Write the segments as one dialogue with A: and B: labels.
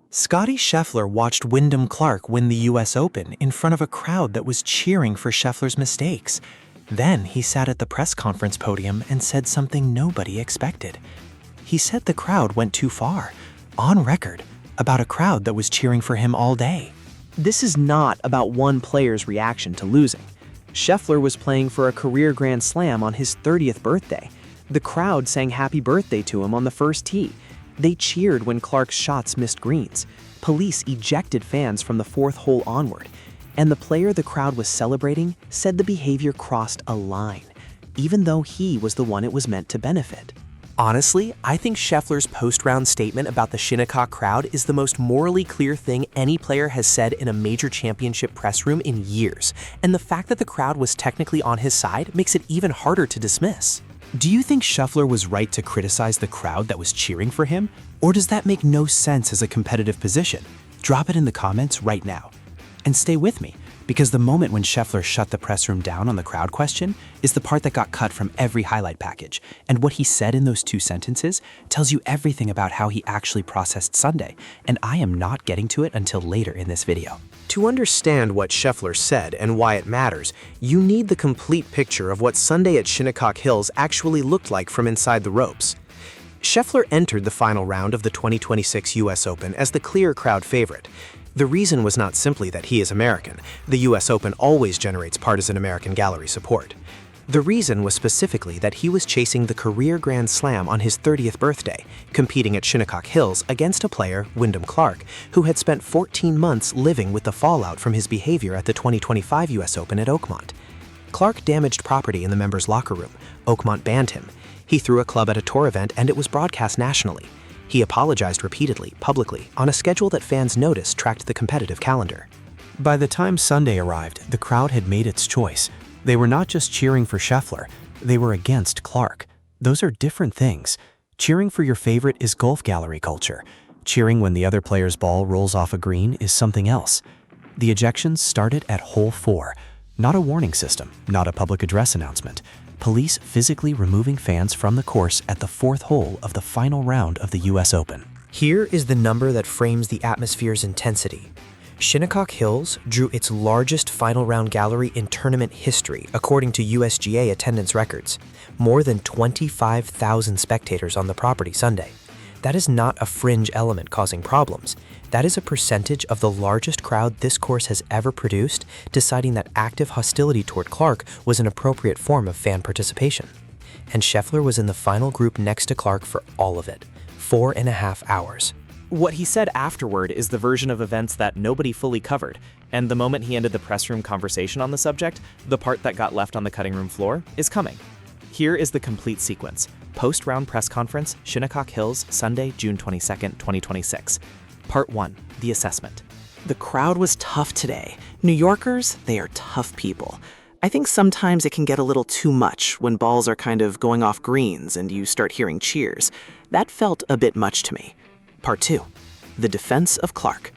A: Scottie Scheffler watched Wyndham Clark win the US Open in front of a crowd that was cheering for Scheffler's mistakes. Then he sat at the press conference podium and said something nobody expected. He said the crowd went too far, on record, about a crowd that was cheering for him all day.
B: This is not about one player's reaction to losing. Scheffler was playing for a career Grand Slam on his 30th birthday. The crowd sang happy birthday to him on the first tee. They cheered when Clark's shots missed greens. Police ejected fans from the fourth hole onward. And the player the crowd was celebrating said the behavior crossed a line, even though he was the one it was meant to benefit.
C: Honestly, I think Scheffler's post-round statement about the Shinnecock crowd is the most morally clear thing any player has said in a major championship press room in years, and the fact that the crowd was technically on his side makes it even harder to dismiss.
A: Do you think Scheffler was right to criticize the crowd that was cheering for him? Or does that make no sense as a competitive position? Drop it in the comments right now. And stay with me, because the moment when Scheffler shut the press room down on the crowd question is the part that got cut from every highlight package. And what he said in those 2 sentences tells you everything about how he actually processed Sunday, and I am not getting to it until later in this video.
C: To understand what Scheffler said and why it matters, you need the complete picture of what Sunday at Shinnecock Hills actually looked like from inside the ropes. Scheffler entered the final round of the 2026 US Open as the clear crowd favorite. The reason was not simply that he is American. The US Open always generates partisan American gallery support. The reason was specifically that he was chasing the career Grand Slam on his 30th birthday, competing at Shinnecock Hills against a player, Wyndham Clark, who had spent 14 months living with the fallout from his behavior at the 2025 US Open at Oakmont. Clark damaged property in the members' locker room. Oakmont banned him. He threw a club at a tour event and it was broadcast nationally. He apologized repeatedly, publicly, on a schedule that fans noticed tracked the competitive calendar.
A: By the time Sunday arrived, the crowd had made its choice. They were not just cheering for Scheffler, they were against Clark. Those are different things. Cheering for your favorite is golf gallery culture. Cheering when the other player's ball rolls off a green is something else. The ejections started at hole 4. Not a warning system, not a public address announcement. Police physically removing fans from the course at the 4th hole of the final round of the US Open.
C: Here is the number that frames the atmosphere's intensity. Shinnecock Hills drew its largest final round gallery in tournament history, according to USGA attendance records. More than 25,000 spectators on the property Sunday. That is not a fringe element causing problems. That is a percentage of the largest crowd this course has ever produced, deciding that active hostility toward Clark was an appropriate form of fan participation. And Scheffler was in the final group next to Clark for all of it, 4.5 hours.
B: What he said afterward is the version of events that nobody fully covered, and the moment he ended the press room conversation on the subject, the part that got left on the cutting room floor is coming. Here is the complete sequence. Post-round press conference, Shinnecock Hills, Sunday, June 22nd, 2026. Part 1, the assessment.
D: The crowd was tough today. New Yorkers, they are tough people. I think sometimes it can get a little too much when balls are kind of going off greens and you start hearing cheers. That felt a bit much to me. Part 2, the defense of Clark.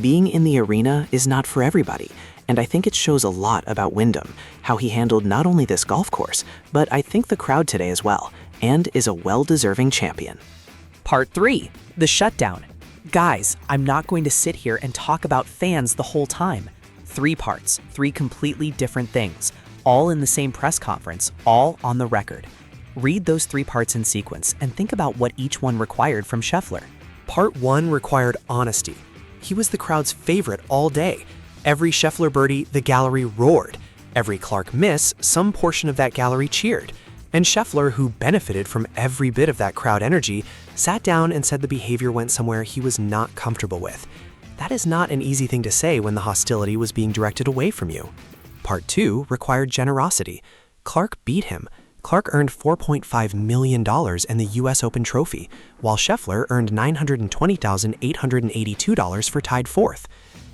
D: Being in the arena is not for everybody, and I think it shows a lot about Wyndham, how he handled not only this golf course, but I think the crowd today as well, and is a well-deserving champion.
B: Part 3, the shutdown. Guys, I'm not going to sit here and talk about fans the whole time. 3 parts, 3 completely different things, all in the same press conference, all on the record. Read those 3 parts in sequence and think about what each one required from Scheffler.
C: Part 1 required honesty. He was the crowd's favorite all day. Every Scheffler birdie, the gallery roared. Every Clark miss, some portion of that gallery cheered. And Scheffler, who benefited from every bit of that crowd energy, sat down and said the behavior went somewhere he was not comfortable with. That is not an easy thing to say when the hostility was being directed away from you. Part 2 required generosity. Clark beat him. Clark earned $4.5 million in the US Open trophy, while Scheffler earned $920,882 for tied 4th.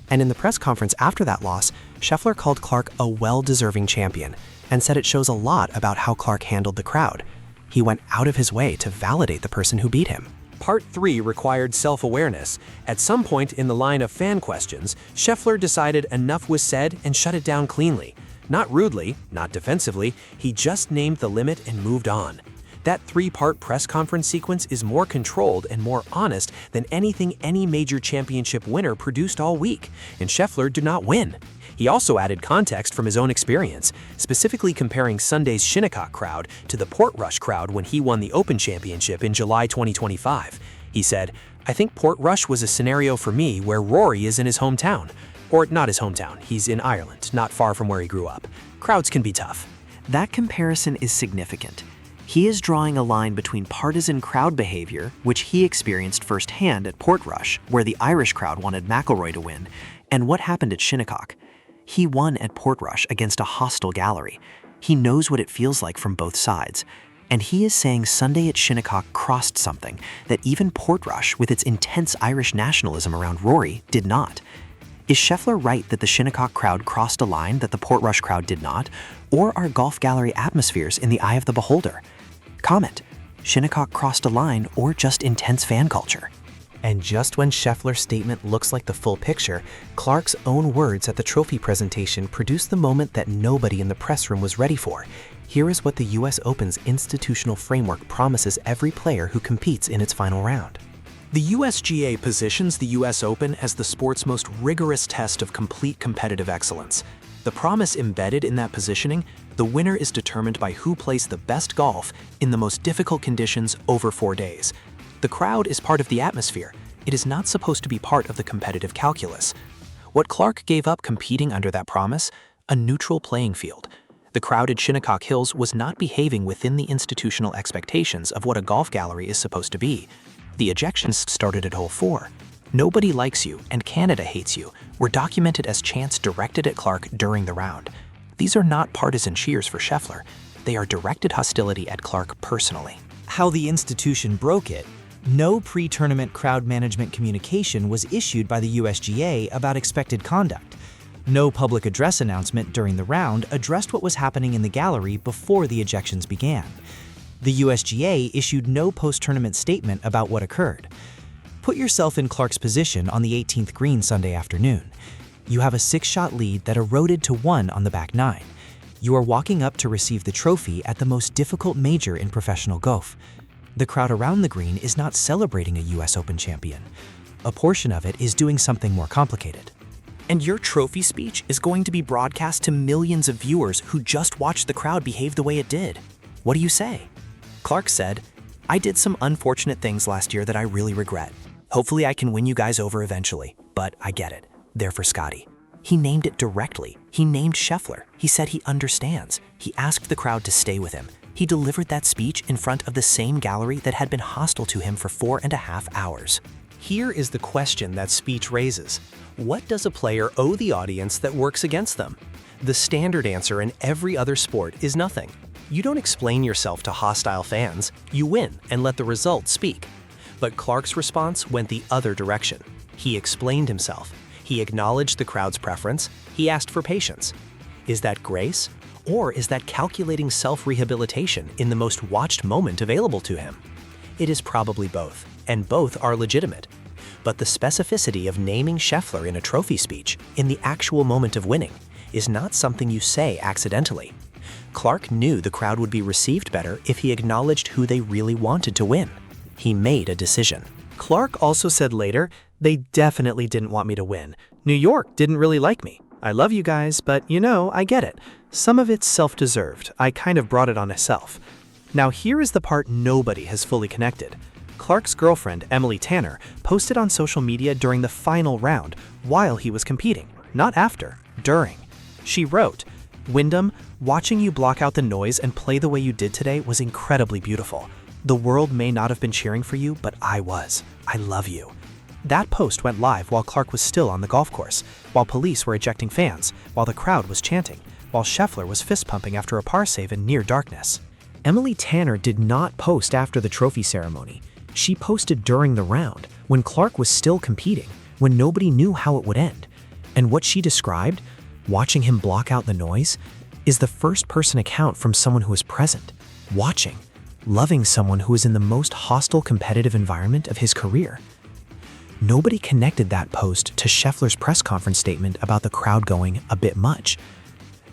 C: And in the press conference after that loss, Scheffler called Clark a well-deserving champion and said it shows a lot about how Clark handled the crowd. He went out of his way to validate the person who beat him. Part 3 required self-awareness. At some point in the line of fan questions, Scheffler decided enough was said and shut it down cleanly. Not rudely, not defensively, he just named the limit and moved on. That three-part press conference sequence is more controlled and more honest than anything any major championship winner produced all week, and Scheffler did not win. He also added context from his own experience, specifically comparing Sunday's Shinnecock crowd to the Portrush crowd when he won the Open Championship in July 2025. He said, "I think Portrush was a scenario for me where Rory is in his hometown. Or not his hometown, he's in Ireland, not far from where he grew up. Crowds can be tough."
B: That comparison is significant. He is drawing a line between partisan crowd behavior, which he experienced firsthand at Portrush, where the Irish crowd wanted McIlroy to win, and what happened at Shinnecock. He won at Portrush against a hostile gallery. He knows what it feels like from both sides. And he is saying Sunday at Shinnecock crossed something that even Portrush, with its intense Irish nationalism around Rory, did not. Is Scheffler right that the Shinnecock crowd crossed a line that the Portrush crowd did not? Or are golf gallery atmospheres in the eye of the beholder? Comment, Shinnecock crossed a line or just intense fan culture?
C: And just when Scheffler's statement looks like the full picture, Clark's own words at the trophy presentation produced the moment that nobody in the press room was ready for. Here is what the US Open's institutional framework promises every player who competes in its final round. The USGA positions the US Open as the sport's most rigorous test of complete competitive excellence. The promise embedded in that positioning, the winner is determined by who plays the best golf in the most difficult conditions over 4 days. The crowd is part of the atmosphere. It is not supposed to be part of the competitive calculus. What Clark gave up competing under that promise? A neutral playing field. The crowd at Shinnecock Hills was not behaving within the institutional expectations of what a golf gallery is supposed to be. The ejections started at hole 4. "Nobody likes you and Canada hates you" were documented as chants directed at Clark during the round. These are not partisan cheers for Scheffler. They are directed hostility at Clark personally.
E: How the institution broke it. No pre-tournament crowd management communication was issued by the USGA about expected conduct. No public address announcement during the round addressed what was happening in the gallery before the ejections began. The USGA issued no post-tournament statement about what occurred. Put yourself in Clark's position on the 18th green Sunday afternoon. You have a 6-shot lead that eroded to 1 on the back 9. You are walking up to receive the trophy at the most difficult major in professional golf. The crowd around the green is not celebrating a US Open champion. A portion of it is doing something more complicated.
C: And your trophy speech is going to be broadcast to millions of viewers who just watched the crowd behave the way it did. What do you say? Clark said, "I did some unfortunate things last year that I really regret. Hopefully I can win you guys over eventually, but I get it. They're for Scottie." He named it directly. He named Scheffler. He said he understands. He asked the crowd to stay with him. He delivered that speech in front of the same gallery that had been hostile to him for 4.5 hours. Here is the question that speech raises. What does a player owe the audience that works against them? The standard answer in every other sport is nothing. You don't explain yourself to hostile fans. You win and let the results speak. But Clark's response went the other direction. He explained himself. He acknowledged the crowd's preference. He asked for patience. Is that grace? Or is that calculating self-rehabilitation in the most watched moment available to him? It is probably both, and both are legitimate. But the specificity of naming Scheffler in a trophy speech, in the actual moment of winning, is not something you say accidentally. Clark knew the crowd would be received better if he acknowledged who they really wanted to win. He made a decision. Clark also said later, "They definitely didn't want me to win. New York didn't really like me. I love you guys, but I get it. Some of it's self-deserved. I kind of brought it on myself." Now here is the part nobody has fully connected. Clark's girlfriend, Emily Tanner, posted on social media during the final round while he was competing, not after, during. She wrote, "Wyndham, watching you block out the noise and play the way you did today was incredibly beautiful. The world may not have been cheering for you, but I was. I love you." That post went live while Clark was still on the golf course, while police were ejecting fans, while the crowd was chanting, while Scheffler was fist-pumping after a par save in near darkness. Emily Tanner did not post after the trophy ceremony. She posted during the round, when Clark was still competing, when nobody knew how it would end. And what she described, watching him block out the noise, is the first-person account from someone who was present, watching, loving someone who was in the most hostile competitive environment of his career. Nobody connected that post to Scheffler's press conference statement about the crowd going a bit much.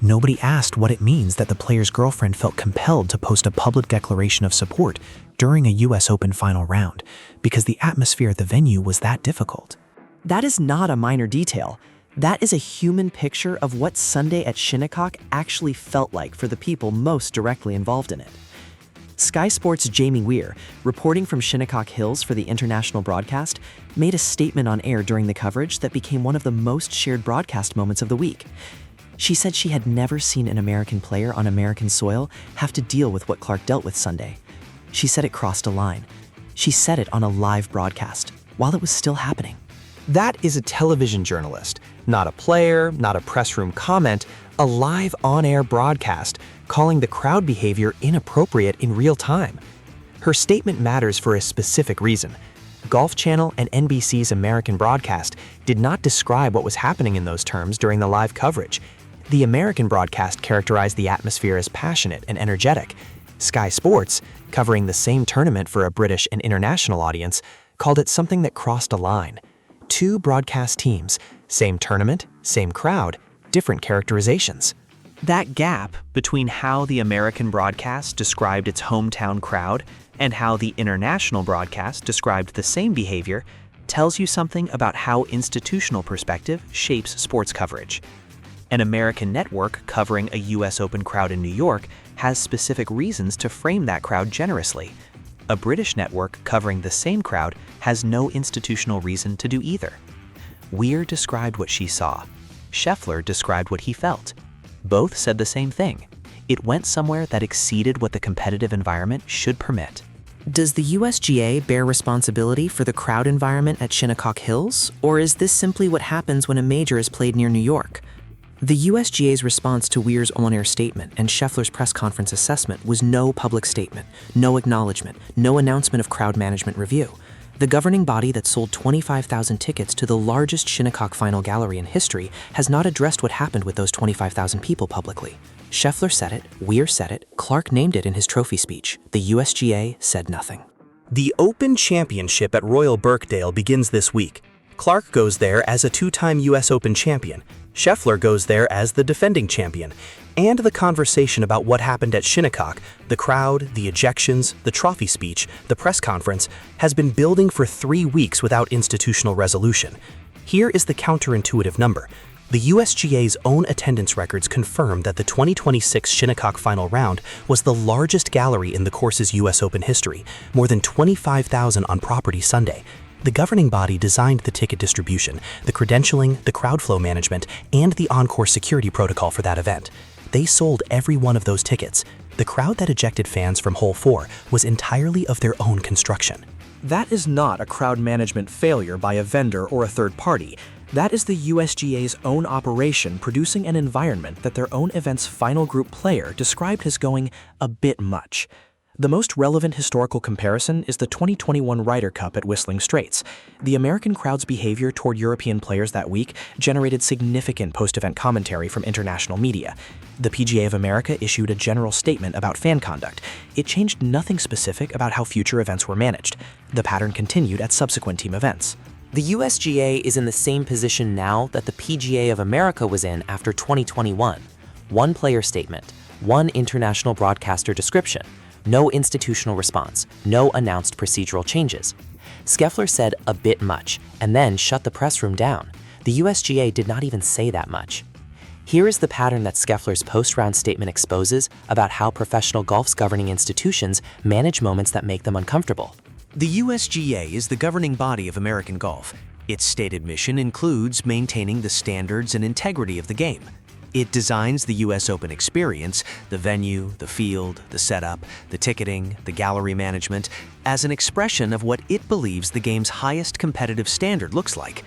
A: Nobody asked what it means that the player's girlfriend felt compelled to post a public declaration of support during a US Open final round, because the atmosphere at the venue was that difficult.
B: That is not a minor detail. That is a human picture of what Sunday at Shinnecock actually felt like for the people most directly involved in it. Sky Sports' Jamie Weir, reporting from Shinnecock Hills for the international broadcast, made a statement on air during the coverage that became one of the most shared broadcast moments of the week. She said she had never seen an American player on American soil have to deal with what Clark dealt with Sunday. She said it crossed a line. She said it on a live broadcast, while it was still happening.
C: That is a television journalist, not a player, not a press room comment, a live on-air broadcast calling the crowd behavior inappropriate in real time. Her statement matters for a specific reason. Golf Channel and NBC's American broadcast did not describe what was happening in those terms during the live coverage. The American broadcast characterized the atmosphere as passionate and energetic. Sky Sports, covering the same tournament for a British and international audience, called it something that crossed a line. Two broadcast teams, same tournament, same crowd, different characterizations.
B: That gap between how the American broadcast described its hometown crowd and how the international broadcast described the same behavior tells you something about how institutional perspective shapes sports coverage. An American network covering a US Open crowd in New York has specific reasons to frame that crowd generously. A British network covering the same crowd has no institutional reason to do either. Weir described what she saw. Scheffler described what he felt. Both said the same thing. It went somewhere that exceeded what the competitive environment should permit. Does the USGA bear responsibility for the crowd environment at Shinnecock Hills, or is this simply what happens when a major is played near New York? The USGA's response to Weir's on-air statement and Scheffler's press conference assessment was no public statement, no acknowledgement, no announcement of crowd management review. The governing body that sold 25,000 tickets to the largest Shinnecock final gallery in history has not addressed what happened with those 25,000 people publicly. Scheffler said it, Weir said it, Clark named it in his trophy speech. The USGA said nothing.
A: The Open Championship at Royal Birkdale begins this week. Clark goes there as a two-time US Open champion. Scheffler goes there as the defending champion. And the conversation about what happened at Shinnecock, the crowd, the ejections, the trophy speech, the press conference, has been building for 3 weeks without institutional resolution. Here is the counterintuitive number. The USGA's own attendance records confirm that the 2026 Shinnecock final round was the largest gallery in the course's US Open history, more than 25,000 on property Sunday. The governing body designed the ticket distribution, the credentialing, the crowd flow management, and the encore security protocol for that event. They sold every one of those tickets. The crowd that ejected fans from Hole 4 was entirely of their own construction.
B: That is not a crowd management failure by a vendor or a third party. That is the USGA's own operation producing an environment that their own event's final group player described as going a bit much. The most relevant historical comparison is the 2021 Ryder Cup at Whistling Straits. The American crowd's behavior toward European players that week generated significant post-event commentary from international media. The PGA of America issued a general statement about fan conduct. It changed nothing specific about how future events were managed. The pattern continued at subsequent team events.
F: The USGA is in the same position now that the PGA of America was in after 2021. One player statement, one international broadcaster description, no institutional response, no announced procedural changes. Scheffler said a bit much, and then shut the press room down. The USGA did not even say that much. Here is the pattern that Scheffler's post-round statement exposes about how professional golf's governing institutions manage moments that make them uncomfortable.
G: The USGA is the governing body of American golf. Its stated mission includes maintaining the standards and integrity of the game. It designs the US Open experience, the venue, the field, the setup, the ticketing, the gallery management, as an expression of what it believes the game's highest competitive standard looks like.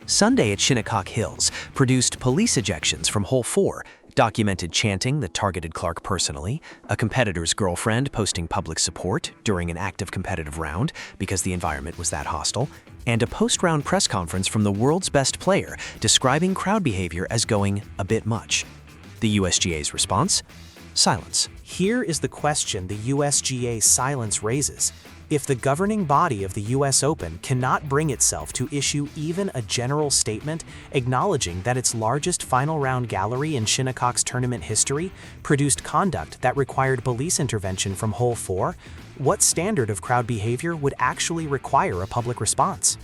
G: Sunday at Shinnecock Hills produced police ejections from Hole 4, documented chanting that targeted Clark personally, a competitor's girlfriend posting public support during an active competitive round because the environment was that hostile, and a post-round press conference from the world's best player describing crowd behavior as going a bit much. The USGA's response? Silence.
A: Here is the question the USGA's silence raises.
H: If the governing body of the US Open cannot bring itself to issue even a general statement acknowledging that its largest final round gallery in Shinnecock's tournament history produced conduct that required police intervention from hole 4, what standard of crowd behavior would actually require a public response?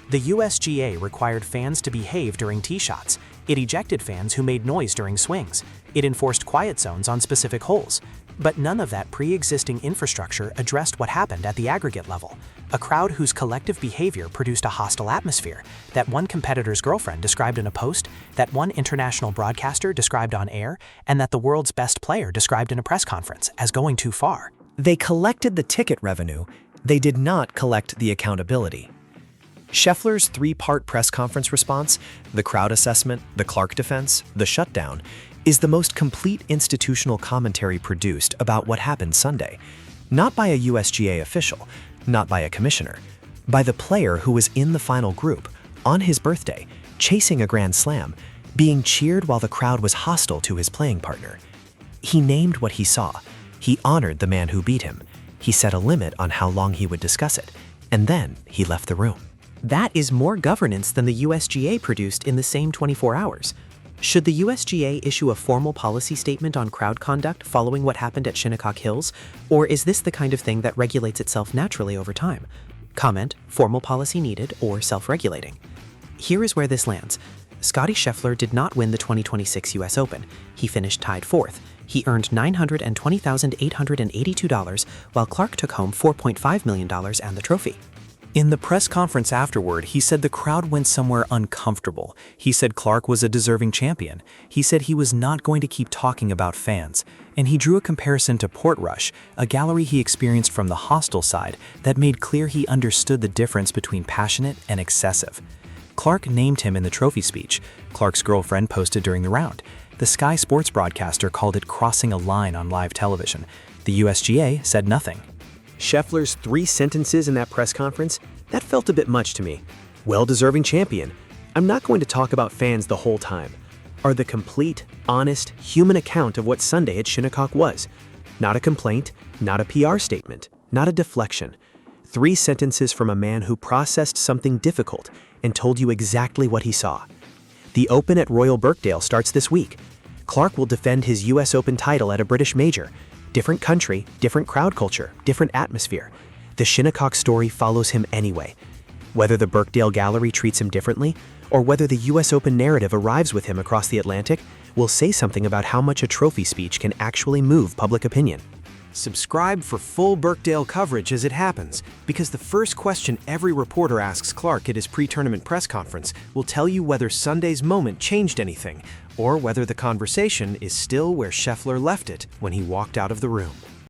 H: The USGA required fans to behave during tee shots. It ejected fans who made noise during swings. It enforced quiet zones on specific holes. But none of that pre-existing infrastructure addressed what happened at the aggregate level. A crowd whose collective behavior produced a hostile atmosphere that one competitor's girlfriend described in a post, that one international broadcaster described on air, and that the world's best player described in a press conference as going too far.
C: They collected the ticket revenue. They did not collect the accountability. Scheffler's three-part press conference response, the crowd assessment, the Clark defense, the shutdown, is the most complete institutional commentary produced about what happened Sunday. Not by a USGA official, not by a commissioner, by the player who was in the final group, on his birthday, chasing a Grand Slam, being cheered while the crowd was hostile to his playing partner. He named what he saw. He honored the man who beat him. He set a limit on how long he would discuss it. And then he left the room.
B: That is more governance than the USGA produced in the same 24 hours. Should the USGA issue a formal policy statement on crowd conduct following what happened at Shinnecock Hills, or is this the kind of thing that regulates itself naturally over time? Comment, formal policy needed or self-regulating. Here is where this lands. Scottie Scheffler did not win the 2026 US Open. He finished tied 4th. He earned $920,882, while Clark took home $4.5 million and the trophy.
H: In the press conference afterward, he said the crowd went somewhere uncomfortable. He said Clark was a deserving champion. He said he was not going to keep talking about fans. And he drew a comparison to Portrush, a gallery he experienced from the hostile side that made clear he understood the difference between passionate and excessive. Clark named him in the trophy speech. Clark's girlfriend posted during the round. The Sky Sports broadcaster called it crossing a line on live television. The USGA said nothing.
C: Scheffler's 3 sentences in that press conference, that felt a bit much to me. Well-deserving champion. I'm not going to talk about fans the whole time. Are the complete, honest, human account of what Sunday at Shinnecock was. Not a complaint, not a PR statement, not a deflection. 3 sentences from a man who processed something difficult and told you exactly what he saw. The Open at Royal Birkdale starts this week. Clark will defend his US Open title at a British major. Different country, different crowd culture, different atmosphere. The Shinnecock story follows him anyway. Whether the Birkdale Gallery treats him differently, or whether the US Open narrative arrives with him across the Atlantic, will say something about how much a trophy speech can actually move public opinion.
I: Subscribe for full Birkdale coverage as it happens, because the first question every reporter asks Clark at his pre-tournament press conference will tell you whether Sunday's moment changed anything, or whether the conversation is still where Scheffler left it when he walked out of the room.